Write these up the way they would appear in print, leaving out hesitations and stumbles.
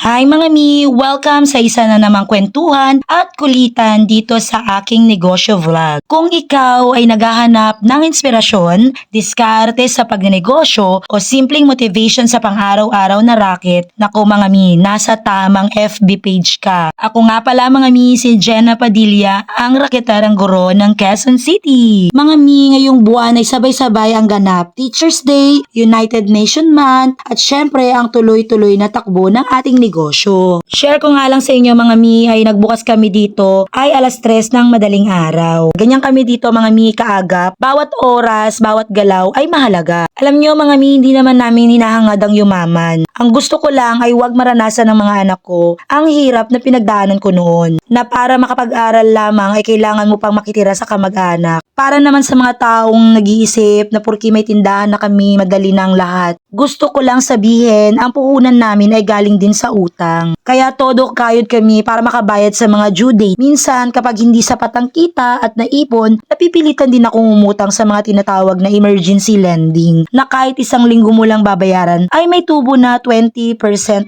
Hi mga mi! Welcome sa isa na namang kwentuhan at kulitan dito sa aking negosyo vlog. Kung ikaw ay naghahanap ng inspirasyon, diskarte sa pagnenegosyo o simpleng motivation sa pang-araw-araw na racket, naku mga mi, nasa tamang FB page ka. Ako nga pala mga mi, si Jenna Padilla, ang raketarang guro ng Quezon City. Mga mi, ngayong buwan ay sabay-sabay ang ganap Teachers Day, United Nation Month, at syempre ang tuloy-tuloy na takbo ng ating negosyo. Share ko nga lang sa inyo mga mi ay nagbukas kami dito ay alas 3 ng madaling araw. Ganyan kami dito mga mi kaagap. Bawat oras, bawat galaw ay mahalaga. Alam nyo mga mi, hindi naman namin hinahangad ang yumaman. Ang gusto ko lang ay huwag maranasan ng mga anak ko ang hirap na pinagdaanan ko noon. Na para makapag-aral lamang ay kailangan mo pang makitira sa kamag-anak. Para naman sa mga taong nag-iisip na porki may tindahan na kami madali ng lahat. Gusto ko lang sabihin, ang puhunan namin ay galing din sa utang. Kaya todo kayod kami para makabayad sa mga due date. Minsan kapag hindi sapat ang kita at naipon, napipilitan din akong umutang sa mga tinatawag na emergency lending. Na kahit isang linggo mo lang babayaran, ay may tubo na 20%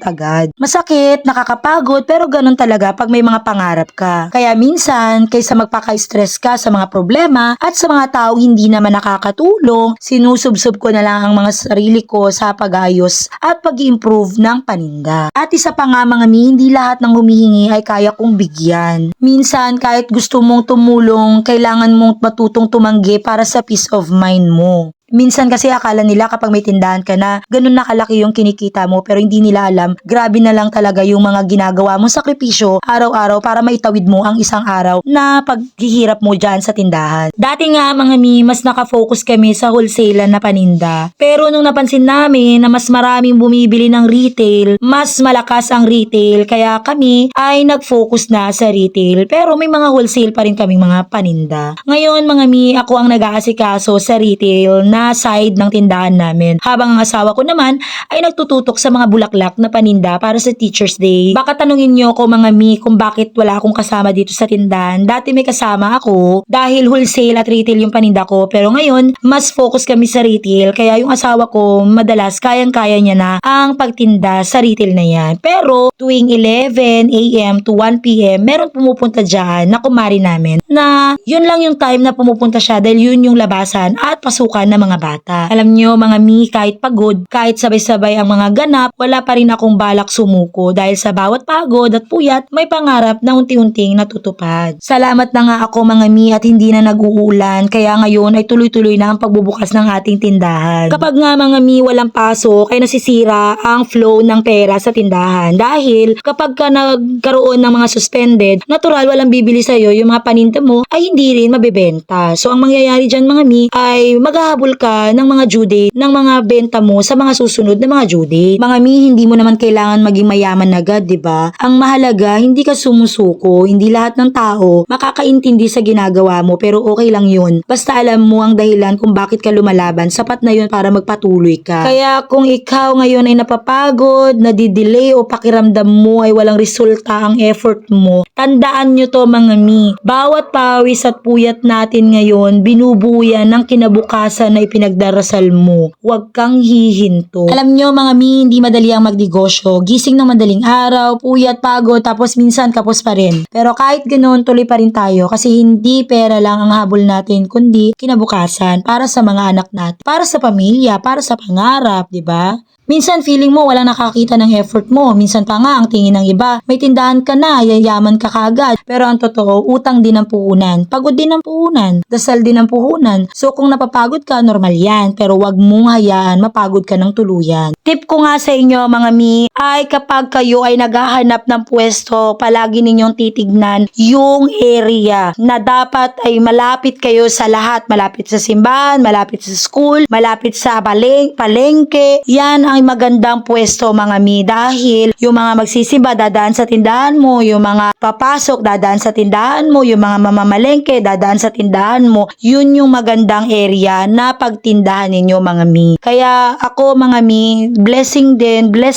agad. Masakit, nakakapagod, pero ganun talaga pag may mga pangarap ka. Kaya minsan, kaysa magpaka-stress ka sa mga problema at sa mga taong hindi naman nakakatulong, sinusubsob ko na lang ang mga sarili ko sa pag-ayos at pag-improve ng paninda. At isa pa nga mga mi, hindi lahat ng humihingi ay kaya kong bigyan. Minsan, kahit gusto mong tumulong, kailangan mong matutong tumanggi para sa peace of mind mo. Minsan kasi akala nila kapag may tindahan ka na, ganun na kalaki yung kinikita mo pero hindi nila alam, grabe na lang talaga yung mga ginagawa mong sakripisyo araw-araw para maitawid mo ang isang araw na paghihirap mo dyan sa tindahan. Dati nga mga mi, mas nakafocus kami sa wholesale na paninda. Pero nung napansin namin na mas maraming bumibili ng retail, mas malakas ang retail kaya kami ay nag-focus na sa retail. Pero may mga wholesale pa rin kaming mga paninda. Ngayon mga mi, ako ang nag-aasikaso sa retail na side ng tindahan namin. Habang ang asawa ko naman ay nagtututok sa mga bulaklak na paninda para sa Teachers Day. Baka tanungin nyo ko mga mi kung bakit wala akong kasama dito sa tindahan. Dati may kasama ako dahil wholesale at retail yung paninda ko. Pero ngayon, mas focus kami sa retail. Kaya yung asawa ko madalas kayang-kaya niya na ang pagtinda sa retail na yan. Pero tuwing 11 a.m. to 1 p.m. meron pumupunta dyan na kumari namin na yun lang yung time na pumupunta siya dahil yun yung labasan at pasukan ng mga bata. Alam nyo mga mi, kahit pagod, kahit sabay-sabay ang mga ganap, wala pa rin akong balak sumuko dahil sa bawat pagod at puyat, may pangarap na unti-unting natutupad. Salamat na nga ako mga mi at hindi na nag-uulan kaya ngayon ay tuloy-tuloy na ang pagbubukas ng ating tindahan. Kapag nga mga mi walang pasok ay nasisira ang flow ng pera sa tindahan dahil kapag ka nagkaroon ng mga suspended, natural walang bibili sa'yo, yung mga paninda mo ay hindi rin mabebenta. So ang mangyayari dyan mga mi ay maghahabol ka ng mga due date ng mga benta mo sa mga susunod na mga due date. Mga mi, hindi mo naman kailangan maging mayaman agad, 'di ba? Ang mahalaga, hindi ka sumusuko. Hindi lahat ng tao makakaintindi sa ginagawa mo, pero okay lang 'yun. Basta alam mo ang dahilan kung bakit ka lumalaban, sapat na 'yun para magpatuloy ka. Kaya kung ikaw ngayon ay napapagod, nadidelay o pakiramdam mo ay walang resulta ang effort mo, tandaan nyo to mga mi. Bawat pawis at puyat natin ngayon, binubuyan ng kinabukasan na ipinagdarasal mo. Huwag kang hihinto. Alam nyo mga mi, hindi madali ang magnegosyo. Gising ng madaling araw, puyat, pagod, tapos minsan kapos pa rin. Pero kahit ganoon, tuloy pa rin tayo kasi hindi pera lang ang habol natin, kundi kinabukasan para sa mga anak natin, para sa pamilya, para sa pangarap, di ba? Minsan feeling mo walang nakakita ng effort mo. Minsan pa nga ang tingin ng iba, may tindahan ka na, yayaman ka kagad. Pero ang totoo, utang din ang puhunan. Pagod din ang puhunan. Dasal din ang puhunan. So kung napapagod ka, normal yan. Pero wag mong hayaan mapagod ka ng tuluyan. Tip ko nga sa inyo mga mi, ay kapag kayo ay naghahanap ng pwesto, palagi ninyong titignan yung area na dapat ay malapit kayo sa lahat. Malapit sa simbahan, malapit sa school, malapit sa palengke. Yan ang magandang pwesto mga mi dahil yung mga magsisimba dadaan sa tindahan mo, yung mga papasok dadaan sa tindahan mo, yung mga mamamalengke dadaan sa tindahan mo, yun yung magandang area na pagtindahan ninyo mga mi. Kaya ako mga mi, blessed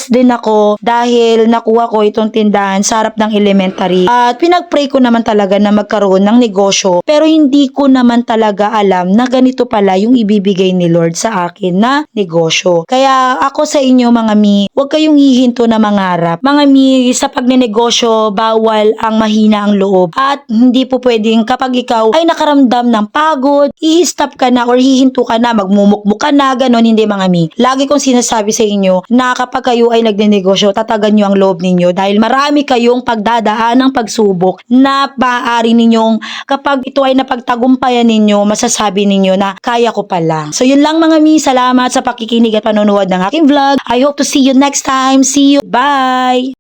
din ako dahil nakuha ko itong tindahan sa harap ng elementary at pinagpray ko naman talaga na magkaroon ng negosyo pero hindi ko naman talaga alam na ganito pala yung ibibigay ni Lord sa akin na negosyo. Kaya ako sa inyo mga mi, huwag kayong hihinto na mangarap. Mga mi, sa pagnenegosyo, bawal ang mahina ang loob. At hindi po pwedeng kapag ikaw ay nakaramdam ng pagod, i-stop ka na or hihinto ka na, magmumukmuk ka na, ganon, hindi mga mi. Lagi kong sinasabi sa inyo na kapag kayo ay nagnenegosyo, tatagan nyo ang loob ninyo dahil marami kayong pagdadaan ng pagsubok na maaari ninyong kapag ito ay napagtagumpayan ninyo, masasabi ninyo na kaya ko pala. So yun lang mga mi, salamat sa pakikinig at panonood ng aking vlog. I hope to see you next time. See you. Bye!